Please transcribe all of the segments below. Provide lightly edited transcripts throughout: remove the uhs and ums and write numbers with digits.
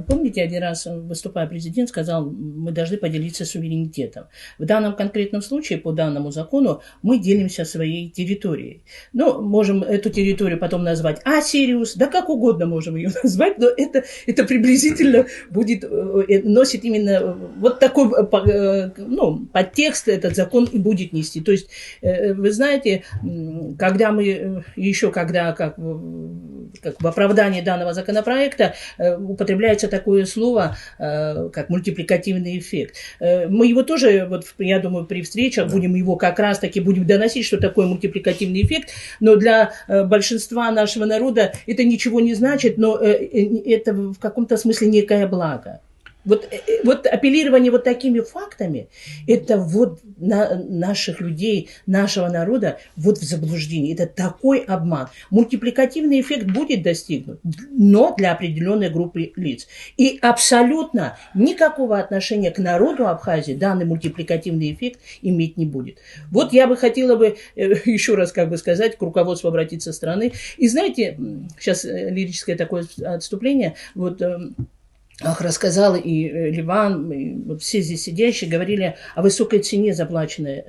Помните, один раз, выступая, президент сказал, мы должны поделиться суверенитетом. В данном конкретном случае, по данному закону, мы делимся своей территорией. Ну, можем эту территорию потом назвать Сириус, да как угодно можем ее назвать, но это приблизительно будет, носит именно вот такой, ну, подтекст этот закон и будет нести. То есть, вы знаете, когда мы, еще когда, как в оправдании данного законопроекта, употребляется такое слово, как мультипликативный эффект. Мы его тоже, вот, я думаю, при встречах будем его как раз-таки будем доносить, что такое мультипликативный эффект, но для большинства нашего народа это ничего не значит, но это в каком-то смысле некое благо. Вот апеллирование вот такими фактами, это вот наших людей, нашего народа вот в заблуждении. Это такой обман. Мультипликативный эффект будет достигнут, но для определенной группы лиц. И абсолютно никакого отношения к народу Абхазии данный мультипликативный эффект иметь не будет. Вот я бы хотела бы еще раз как бы сказать, к руководству обратиться страны. И знаете, сейчас лирическое такое отступление, вот... рассказал и Ливан, и вот все здесь сидящие говорили о высокой цене, заплаченной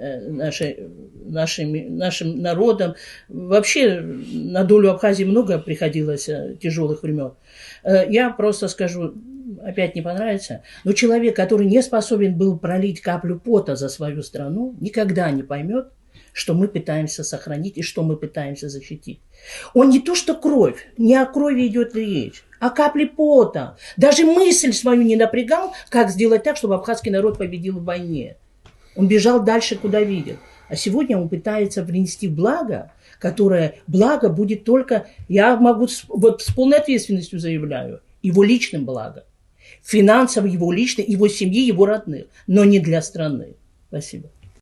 нашим народом. Вообще на долю Абхазии много приходилось тяжелых времен. Я просто скажу, опять не понравится, но человек, который не способен был пролить каплю пота за свою страну, никогда не поймет, что мы пытаемся сохранить и что мы пытаемся защитить. Он не то что кровь, не о крови идет речь, а капли пота. Даже мысль свою не напрягал, как сделать так, чтобы абхазский народ победил в войне. Он бежал дальше, куда видел. А сегодня он пытается принести благо, которое благо будет только, я могу вот с полной ответственностью заявляю, его личным благом. Финансово его личным, его семьи, его родных, но не для страны. Спасибо.